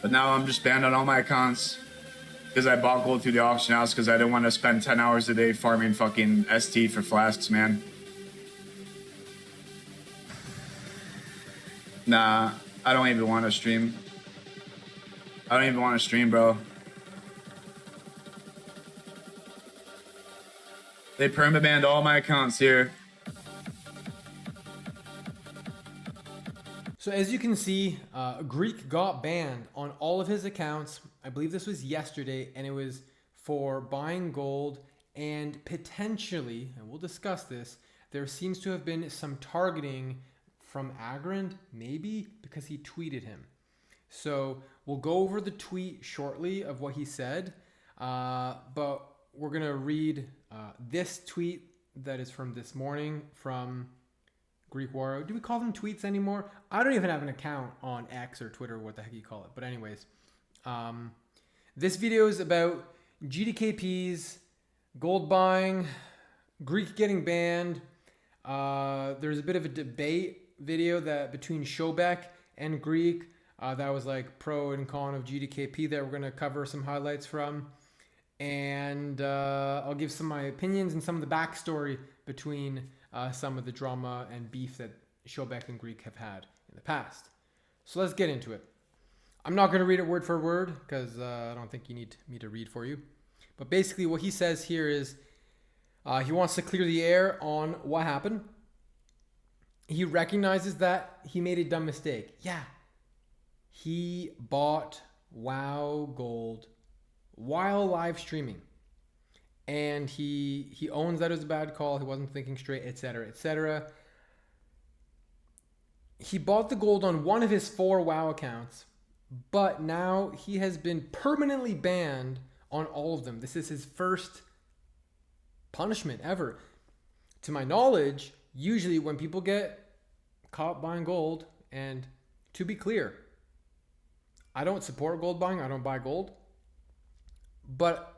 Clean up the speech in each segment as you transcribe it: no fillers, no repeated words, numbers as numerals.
But now I'm just banned on all my accounts because I bought gold through the auction house because I didn't want to spend 10 hours a day farming fucking ST for flasks, man. Nah, I don't even want to stream. I don't even want to stream, bro. They permabanned all my accounts here. So as you can see, Greek got banned on all of his accounts. I believe this was yesterday, and it was for buying gold and potentially, and we'll discuss this, there seems to have been some targeting from Agrand, maybe because he tweeted him. So we'll go over the tweet shortly of what he said, but we're going to read this tweet that is from this morning from Greek Warrior. Do we call them tweets anymore? I don't even have an account on X or Twitter, what the heck you call it. But anyways, this video is about GDKP's gold buying, Greek getting banned. There's a bit of a debate video that between Shobek and Greek that was like pro and con of GDKP that we're going to cover some highlights from. And I'll give some of my opinions and some of the backstory between some of the drama and beef that Shobek and Greek have had in the past. So let's get into it. I'm not going to read it word for word because I don't think you need me to read for you. But basically what he says here is he wants to clear the air on what happened. He recognizes that he made a dumb mistake. Yeah, he bought WoW Gold while live streaming. And he owns that it was a bad call. He wasn't thinking straight, etc., etc. He bought the gold on one of his 4 WoW accounts, but now he has been permanently banned on all of them. This is his first punishment ever. To my knowledge, usually when people get caught buying gold, and to be clear, I don't support gold buying. I don't buy gold. But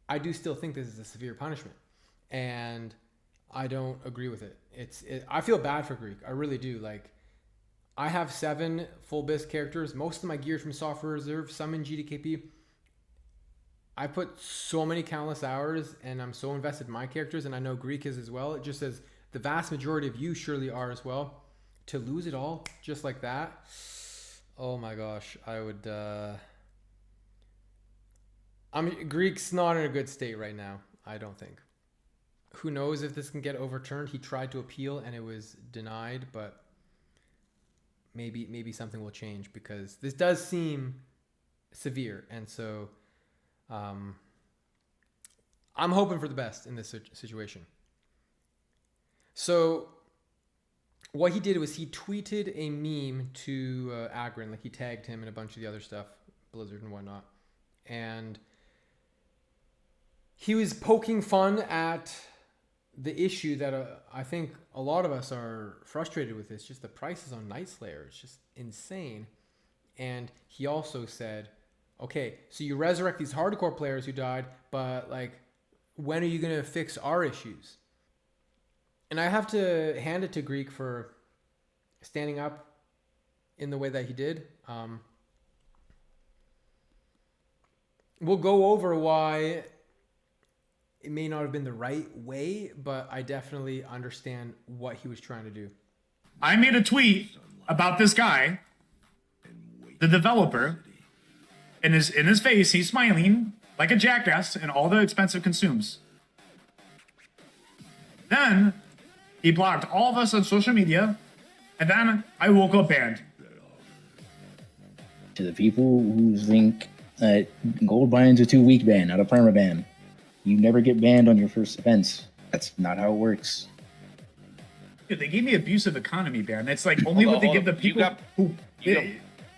I do still think this is a severe punishment, and I don't agree with it. I feel bad for Greek. I really do. Like, I have 7 full BIS characters. Most of my gear from Software Reserve, some in GDKP. I put so many countless hours, and I'm so invested in my characters, and I know Greek is as well. It just says the vast majority of you surely are as well. To lose it all just like that, oh my gosh, I would... Greek's not in a good state right now, I don't think. Who knows if this can get overturned? He tried to appeal and it was denied, but maybe something will change because this does seem severe. And so I'm hoping for the best in this situation. So what he did was he tweeted a meme to Agrin, like he tagged him and a bunch of the other stuff, Blizzard and whatnot. And he was poking fun at the issue that I think a lot of us are frustrated with. It's just the prices on Night Slayer. It's just insane. And he also said, okay, so you resurrect these hardcore players who died, but like, when are you going to fix our issues? And I have to hand it to Greek for standing up in the way that he did. We'll go over why it may not have been the right way, but I definitely understand what he was trying to do. I made a tweet about this guy, the developer. In his face, he's smiling like a jackass and all the expensive consumes. Then he blocked all of us on social media, and then I woke up banned. To the people who think that gold bans are too weak ban, not a permaban. You never get banned on your first offense. That's not how it works. Dude, they gave me abusive economy ban. It's like only what they give the people who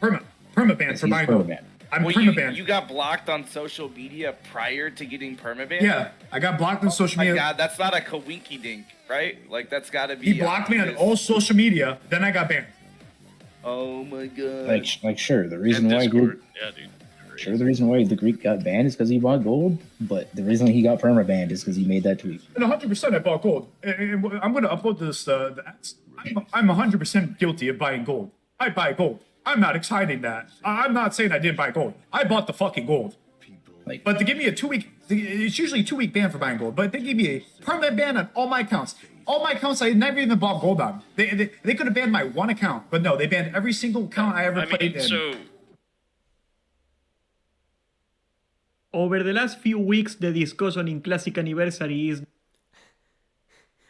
permaban for buying gold. I'm permabanned. You got blocked on social media prior to getting permabanned? Yeah, I got blocked on social media. Oh my god, that's not a kawinky dink, right? Like, that's gotta be... He blocked me on all social media, then I got banned. Oh my god. Like sure, the reason why Greek, the reason why the Greek got banned is because he bought gold, but the reason he got permabanned is because he made that tweet. And 100% I bought gold. And I'm going to upload this. I'm 100% guilty of buying gold. I buy gold. I'm not exciting that. I'm not saying I didn't buy gold. I bought the fucking gold. Like, But to give me a 2-week, it's usually a 2-week ban for buying gold, but they gave me a permanent ban on all my accounts. All my accounts I never even bought gold on. They could have banned my one account, but no, they banned every single account I ever played in. So Over the last few weeks, the discussion in Classic Anniversary is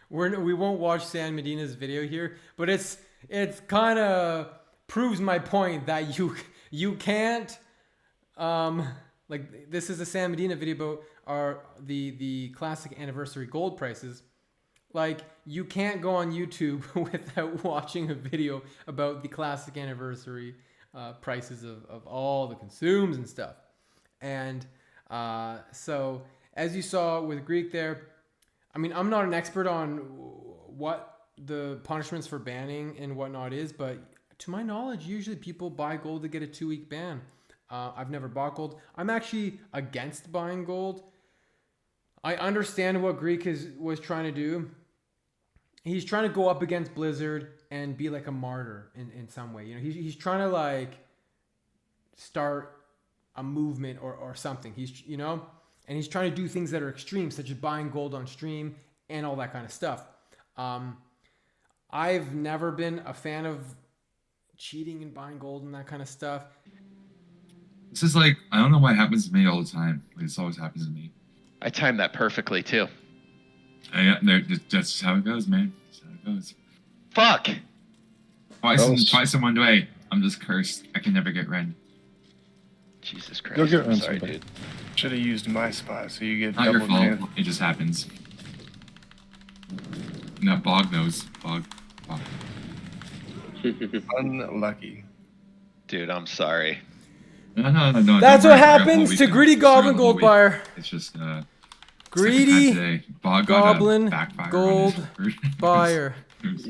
We won't watch San Medina's video here, but it's kind of proves my point that you can't like this is a San Medina video about the Classic Anniversary gold prices. Like, you can't go on YouTube without watching a video about the Classic Anniversary prices of all the consumes and stuff. And so, as you saw with Greek there, I mean, I'm not an expert on what the punishments for banning and whatnot is, but to my knowledge, usually people buy gold to get a 2-week ban. I've never bought gold. I'm actually against buying gold. I understand what Greek was trying to do. He's trying to go up against Blizzard and be like a martyr in some way. You know, he's trying to like start a movement or something. He's, you know, and he's trying to do things that are extreme, such as buying gold on stream and all that kind of stuff. I've never been a fan of cheating and buying gold and that kind of stuff. This is like, I don't know why it happens to me all the time. Like, this always happens to me. I timed that perfectly too. Yeah, that's just how it goes, man. That's how it goes. Fuck! Twice in one day. I'm just cursed. I can never get Ren. Jesus Christ. You'll get I'm Ren sorry, someday. dude. Should have used my spot so you get Not your double fault. ban. It just happens. No, Bog knows. Bog. Unlucky. Dude, I'm sorry. No. That's don't what worry. happens to Greedy Goblin Gold Buyer. It's just Greedy Goblin Gold Buyer.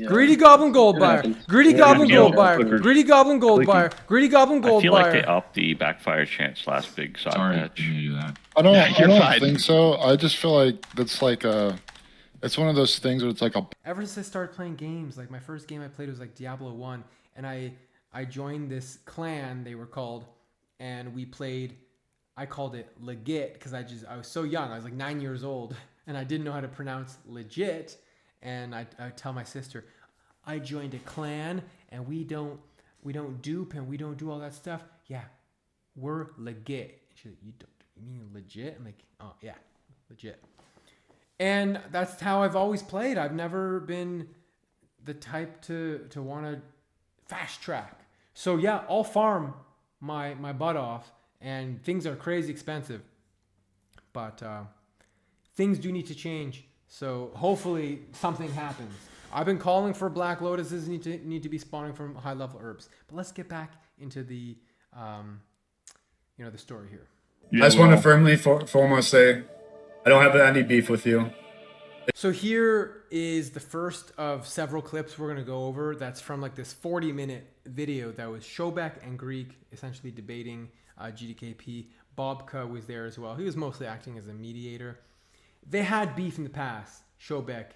Greedy Goblin Gold Buyer. Greedy Goblin Gold Buyer. Greedy Goblin Gold Buyer. Greedy Goblin I Gold feel like they Buyer. upped the backfire chance last big sock Sorry, patch. didn't mean to do that. I don't You're fine. think so. I just feel like that's like it's one of those things where it's like a Ever since I started playing games, like my first game I played was like Diablo 1, and I joined this clan, they were called, and we played, I called it legit because I was so young. I was like 9 years old and I didn't know how to pronounce legit. And I tell my sister, I joined a clan and we don't dupe and we don't do all that stuff. Yeah, we're legit. She's like, you mean legit? I'm like, oh yeah, legit. And that's how I've always played. I've never been the type to want to fast track. So yeah, I'll farm my butt off, and things are crazy expensive. But things do need to change. So hopefully something happens. I've been calling for black lotuses need to be spawning from high level herbs. But let's get back into the the story here. I just want to firmly foremost say, I don't have any beef with you. So here is the first of several clips we're going to go over. That's from like this 40-minute video that was Shobek and Greek essentially debating GDKP. Bobka was there as well. He was mostly acting as a mediator. They had beef in the past, Shobek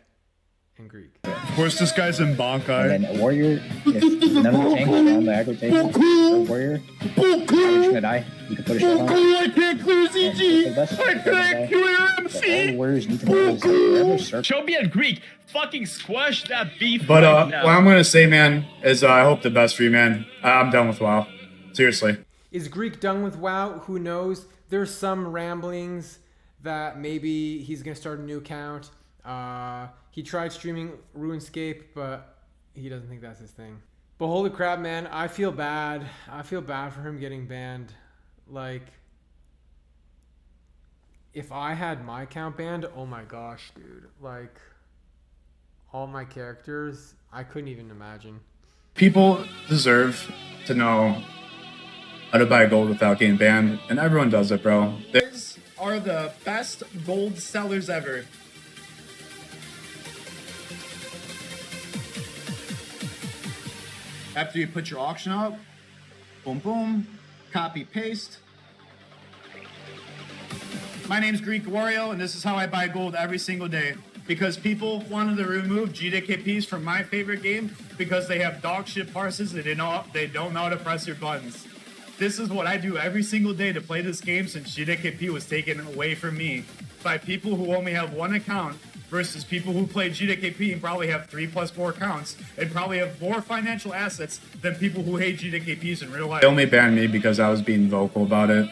and Greek. Of course, this guy's in Bankai. And then a warrior, if none of the tanks are on the aggro table, a warrior, you're just gonna die. You can put a shot on. I can't clear ZG! I can't clear MC! All the warriors need to know is wherever circle. Shobi and Greek fucking squash that beef But right now. what I'm gonna say, man, is I hope the best for you, man. I'm done with WoW. Seriously. Is Greek done with WoW? Who knows? There's some ramblings that maybe he's going to start a new account. He tried streaming RuneScape, but he doesn't think that's his thing. But holy crap, man, I feel bad. I feel bad for him getting banned. Like, if I had my account banned, oh my gosh, dude. Like, all my characters, I couldn't even imagine. People deserve to know how to buy gold without getting banned, and everyone does it, bro. These are the best gold sellers ever. After you put your auction up, boom, boom, copy, paste. My name's Greek Wario, and this is how I buy gold every single day. because people wanted to remove GDKPs from my favorite game because they have dog shit parses and they don't know how to press your buttons. This is what I do every single day to play this game since GDKP was taken away from me by people who only have one account versus people who play GDKP and probably have 3 plus 4 accounts and probably have more financial assets than people who hate GDKPs in real life. They only banned me because I was being vocal about it.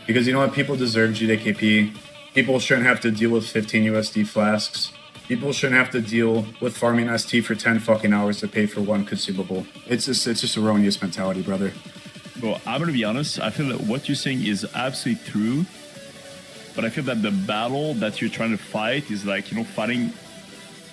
Because you know what? People deserve GDKP. People shouldn't have to deal with 15 USD flasks. People shouldn't have to deal with farming ST for 10 fucking hours to pay for 1 consumable. It's just erroneous mentality, brother. Bro, I'm gonna be honest. I feel that what you're saying is absolutely true, but I feel that the battle that you're trying to fight is like, you know,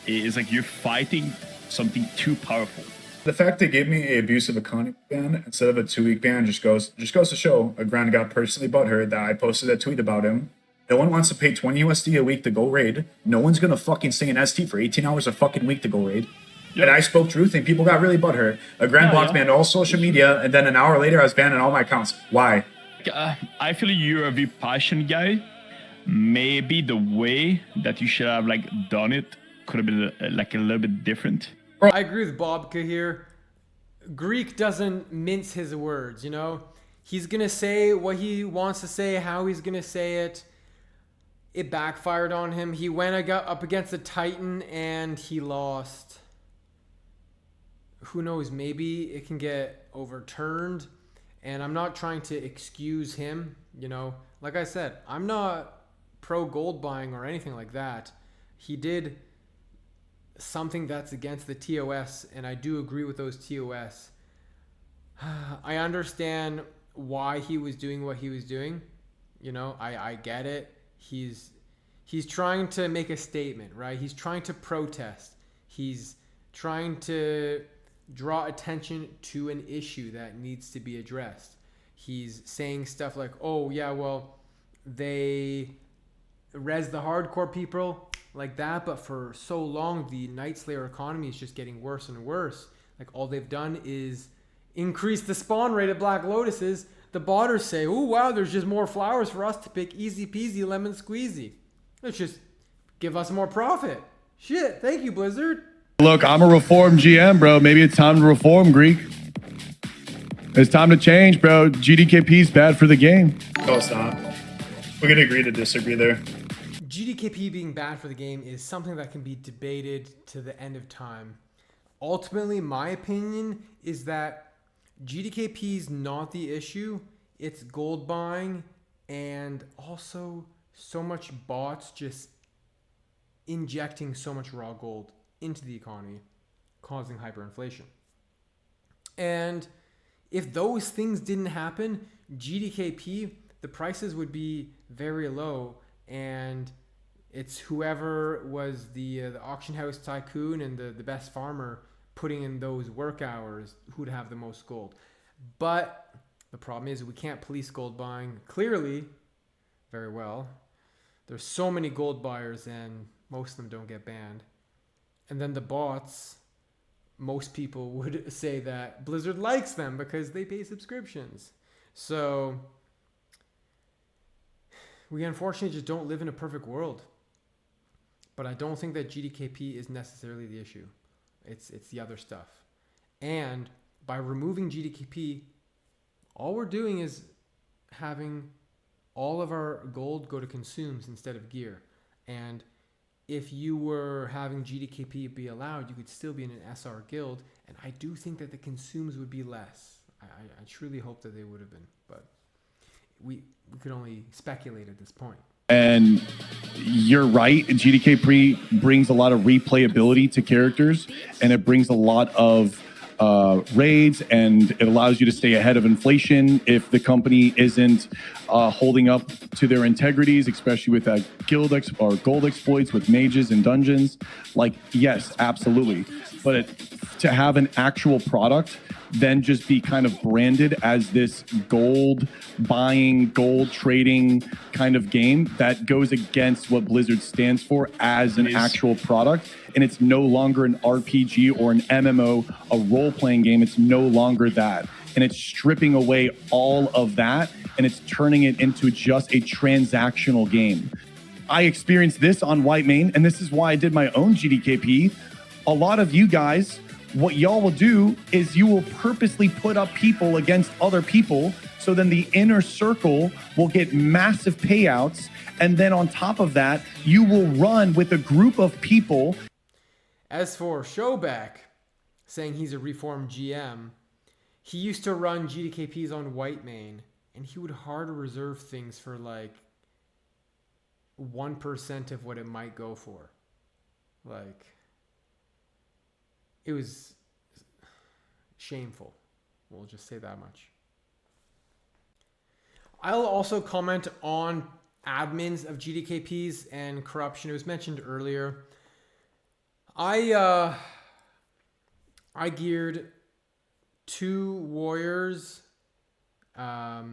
you're fighting something too powerful. The fact they gave me an abusive economy ban instead of a 2-week ban just goes to show a Grand got personally butthurt that I posted a tweet about him. No one wants to pay 20 USD a week to go raid. No one's gonna fucking sing an ST for 18 hours a fucking week to go raid. Yep. And I spoke truth and people got really butthurt. A Grand blocked me on all social media, and then an hour later I was banned on all my accounts. Why? I feel you're a very passionate guy. Maybe the way that you should have like done it could have been like a little bit different. I agree with Bobka here. Greek doesn't mince his words, you know? He's gonna say what he wants to say, how he's gonna say it. It backfired on him. He went up against a Titan and he lost. Who knows, maybe it can get overturned. And I'm not trying to excuse him, you know. Like I said, I'm not pro gold buying or anything like that. He did something that's against the TOS, and I do agree with those TOS. I understand why he was doing what he was doing. You know, I get it. He's trying to make a statement, right? He's trying to protest. He's trying to draw attention to an issue that needs to be addressed. He's saying stuff like, oh yeah, well, they res the hardcore people like that, but for so long the Night Slayer economy is just getting worse and worse. Like, all they've done is increase the spawn rate of Black Lotuses. The botters say, oh wow, there's just more flowers for us to pick, easy peasy lemon squeezy. Let's just give us more profit. Shit, thank you, Blizzard. Look, I'm a reformed GM, bro. Maybe it's time to reform, Greek. It's time to change, bro. GDKP's bad for the game. No, it's not. We're gonna agree to disagree there. GDKP being bad for the game is something that can be debated to the end of time. Ultimately, my opinion is that GDKP is not the issue. It's gold buying and also so much bots just injecting so much raw gold into the economy, causing hyperinflation. And if those things didn't happen, GDKP, the prices would be very low, and it's whoever was the auction house tycoon and the best farmer putting in those work hours who'd have the most gold. But the problem is we can't police gold buying clearly very well. There's so many gold buyers and most of them don't get banned. And then the bots, most people would say that Blizzard likes them because they pay subscriptions. So we unfortunately just don't live in a perfect world. But I don't think that GDKP is necessarily the issue. It's the other stuff. And by removing GDKP, all we're doing is having all of our gold go to consumes instead of gear. And if you were having GDKP be allowed, you could still be in an SR guild. And I do think that the consumes would be less. I truly hope that they would have been. But we could only speculate at this point. And you're right. GDKP brings a lot of replayability to characters, and it brings a lot of raids, and it allows you to stay ahead of inflation if the company isn't holding up to their integrities, especially with guild or gold exploits with mages and dungeons. Like, yes, absolutely. But to have an actual product then just be kind of branded as this gold buying, gold trading kind of game that goes against what Blizzard stands for as an actual product. And it's no longer an RPG or an MMO, a role-playing game. It's no longer that. And it's stripping away all of that, and it's turning it into just a transactional game. I experienced this on Whitemane, and this is why I did my own GDKP. A lot of you guys, what y'all will do is you will purposely put up people against other people, so then the inner circle will get massive payouts, and then on top of that, you will run with a group of people. As for Showback, saying he's a reformed GM, he used to run GDKPs on Whitemane, and he would hard reserve things for like 1% of what it might go for. Like, it was shameful. We'll just say that much. I'll also comment on admins of GDKPs and corruption. It was mentioned earlier. I geared 2 warriors, a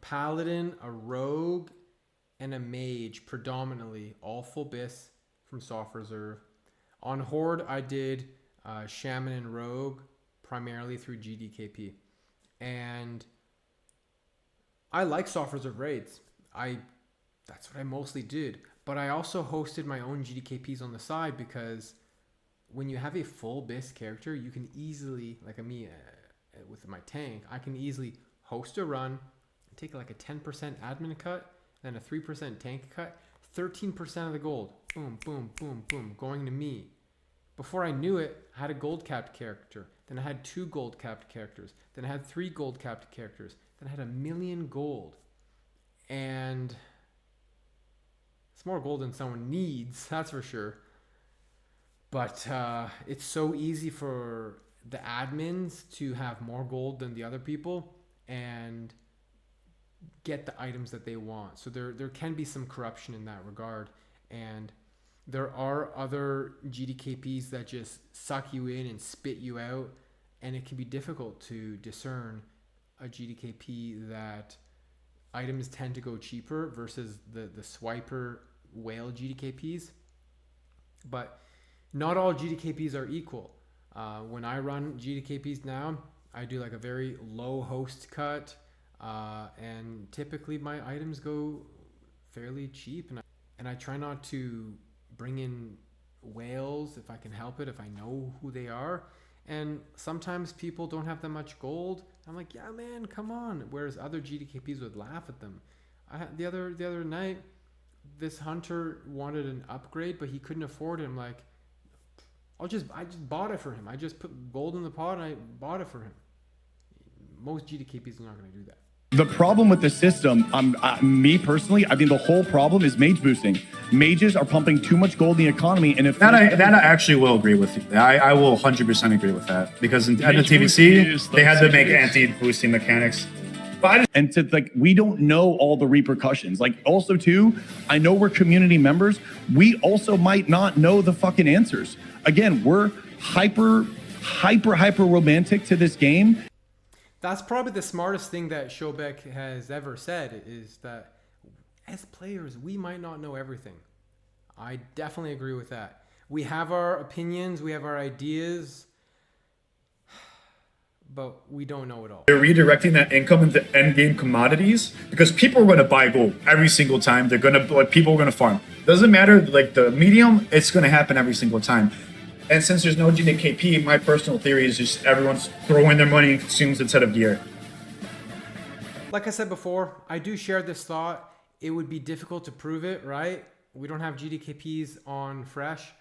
paladin, a rogue, and a mage, predominantly all full bis from soft reserve. On Horde, I did shaman and rogue, primarily through GDKP, and I like soft reserve raids. That's what I mostly did, but I also hosted my own GDKPs on the side, because when you have a full bis character, you can easily, like me with my tank, I can easily host a run, take like a 10% admin cut, then a 3% tank cut, 13% of the gold, boom, boom, boom, boom, going to me. Before I knew it, I had a gold capped character, then I had 2 gold capped characters, then I had 3 gold capped characters, then I had 1 million gold, and it's more gold than someone needs, that's for sure. But it's so easy for the admins to have more gold than the other people and get the items that they want. So there can be some corruption in that regard. And there are other GDKPs that just suck you in and spit you out. And it can be difficult to discern a GDKP that items tend to go cheaper versus the swiper whale GDKPs. But not all GDKPs are equal. When I run GDKPs now, I do like a very low host cut, and typically my items go fairly cheap, and I try not to bring in whales if I can help it, if I know who they are. And sometimes people don't have that much gold. I'm like, yeah, man, come on. Whereas other GDKPs would laugh at them. The other night, this hunter wanted an upgrade, but he couldn't afford it. I'm like, I just bought it for him. I just put gold in the pot and I bought it for him. Most GDKPs are not going to do that. The problem with the system, me personally, I think the whole problem is mage boosting. Mages are pumping too much gold in the economy, and if that I actually will agree with you. I will 100% agree with that, because at the TVC they had to make anti-boosting mechanics. And to like, we don't know all the repercussions. Like, also too, I know we're community members. We also might not know the fucking answers. Again, we're hyper romantic to this game. That's probably the smartest thing that Showbeck has ever said, is that as players, we might not know everything. I definitely agree with that. We have our opinions, we have our ideas, but we don't know it all. They're redirecting that income into end-game commodities, because people are going to buy gold every single time. They're going to, people are going to farm. Doesn't matter, like the medium, it's going to happen every single time. And since there's no GDKP, my personal theory is just everyone's throwing their money in consumes instead of gear. Like I said before, I do share this thought. It would be difficult to prove it, right? We don't have GDKPs on Fresh.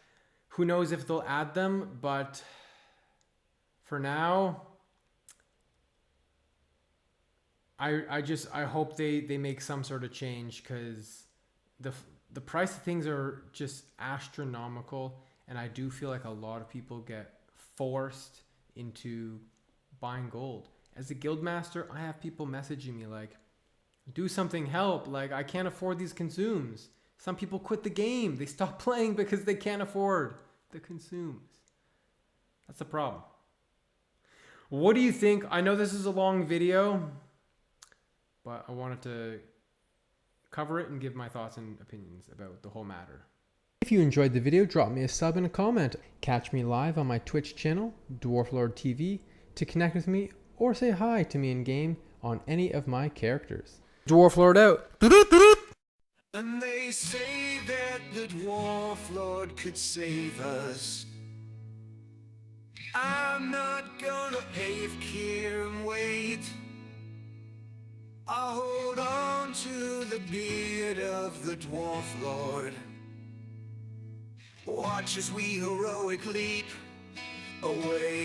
Who knows if they'll add them, but for now, I hope they make some sort of change, because the price of things are just astronomical. And I do feel like a lot of people get forced into buying gold. As a guild master, I have people messaging me like, do something, help. Like, I can't afford these consumes. Some people quit the game. They stop playing because they can't afford the consumes. That's a problem. What do you think? I know this is a long video, but I wanted to cover it and give my thoughts and opinions about the whole matter. If you enjoyed the video, drop me a sub and a comment. Catch me live on my Twitch channel, Dwarf Lord TV, to connect with me or say hi to me in game on any of my characters. Dwarf Lord out. And they say that the Dwarf Lord could save us. I'm not gonna pave here and wait. I'll hold on to the beard of the Dwarf Lord. Watch as we heroic leap away.